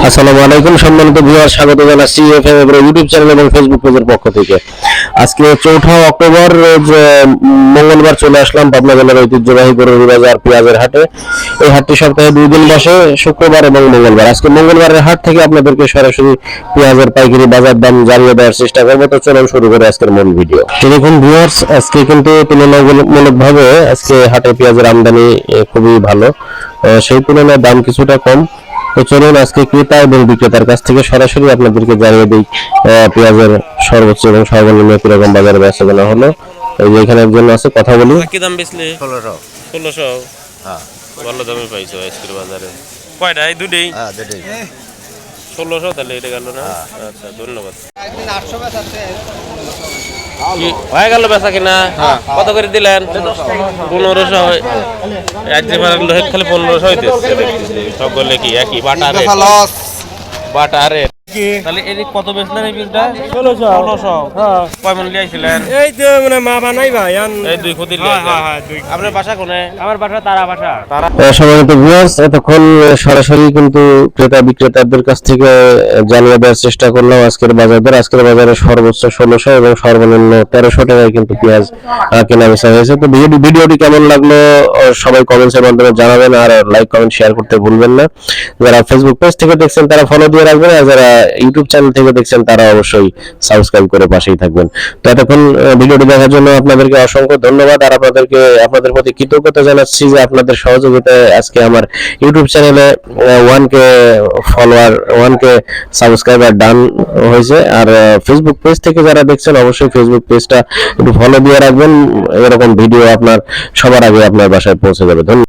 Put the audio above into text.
আসসালামু আলাইকুম সম্মানিত ভিউয়ার, স্বাগত জানাচ্ছি এফএম এর ইউটিউব চ্যানেল এবং ফেসবুক পেজের পক্ষ থেকে। আজকে 4 অক্টোবর রোজ মঙ্গলবার চলে আসলাম পাবনা জেলার ঐতিহ্যবাহী গরুর বাজার পেঁয়াজের হাটে। এই হাটটি সপ্তাহে 2 দিন বসে, শুক্রবার এবং মঙ্গলবার। আজকে মঙ্গলবারের হাট থেকে আপনাদেরকে সরাসরি পেঁয়াজের পাইকারি বাজার দাম জানিয়ে দেওয়ার চেষ্টা করবো। তো চলুন শুরু করে আজকের মূল ভিডিও। দেখুন ভিউয়ার্স, আজকে কিন্তু তুলনামূলকভাবে আজকে হাটে পেঁয়াজের আমদানি খুবই ভালো, সেই তুলনায় দাম কিছুটা কম। তো চলুন আজকে ক্রেতা এবং বিক্রেতার কাছ থেকে সরাসরি আপনাদেরকে জানিয়ে দিই পেঁয়াজের সর্বোচ্চ এবং সর্বনিম্ন কিরকম বাজারে বেচাকেনা হলো। এই যে এখানে একজন আছে, কথা বলি। কি দাম বেচলে? 1600। হ্যাঁ, ভালো দামে পাইছো আজকের বাজারে। কয়টা? এই দুটেই? হ্যাঁ দুটোই। 1600 তাহলে এটা গেল না? আচ্ছা, ধন্যবাদ। একদিন 800 বেচা আছে। কি হয়ে গেল বেচা কিনা? কত করে দিলেন? 1500 হয়। আজ যে মারা লোহে খালি 1500 হইতেছে দেখতেছি। সব বলে কি একই বাটা রেট? লস। বাটা রেট। তাহলে এই কত বেচলেন এই পিসটা? 1600। হ্যাঁ। কয় মন লিয়াইছিলেন? এই তো মানে মা বানাই ভাই এই 2 খুদি লিয়াইছেন। আপনার বাসা কোনে? আমার বাসা তারা বাসা। সম্মানিত ভিউয়ার্স, এতক্ষণ সরাসরি কিন্তু ক্রেতা বিক্রেতাদের কাছ থেকে জানিয়ে দেওয়ার চেষ্টা করলাম আজকের বাজার দর। আজকের বাজারে সর্বোচ্চ 1600 এবং সর্বনিম্ন 1300 টাকায় কিন্তু পেঁয়াজ কেনা বেচা হয়েছে। তো ভিডিওটি কেমন লাগলো সবাই কমেন্টসের মাধ্যমে জানাবেন, আর লাইক কমেন্ট শেয়ার করতে ভুলবেন না। যারা ফেসবুক পেজ থেকে দেখছেন তারা ফলো দিয়ে রাখবেন, আর যারা ইউটিউব চ্যানেল থেকে দেখছেন তারা অবশ্যই সাবস্ক্রাইব করে পাশেই থাকবেন। তো এতক্ষণ ভিডিওটি দেখার জন্য আপনাদেরকে অসংখ্য ধন্যবাদ, আর আপনাদের প্রতি কৃতজ্ঞতা জানাচ্ছি যে আপনাদের সহযোগিতায় আজকে আমার ইউটিউব চ্যানেলে 1K ফলোয়ার, 1K সাবস্ক্রাইবার ডান হয়েছে। আর ফেসবুক পেজ থেকে যারা দেখছেন অবশ্যই ফেসবুক পেজটা একটু ফলো দিয়ে রাখবেন, এরকম ভিডিও আপনার সবার আগে আপনার বাসায় পৌঁছে যাবে। ধন্যবাদ।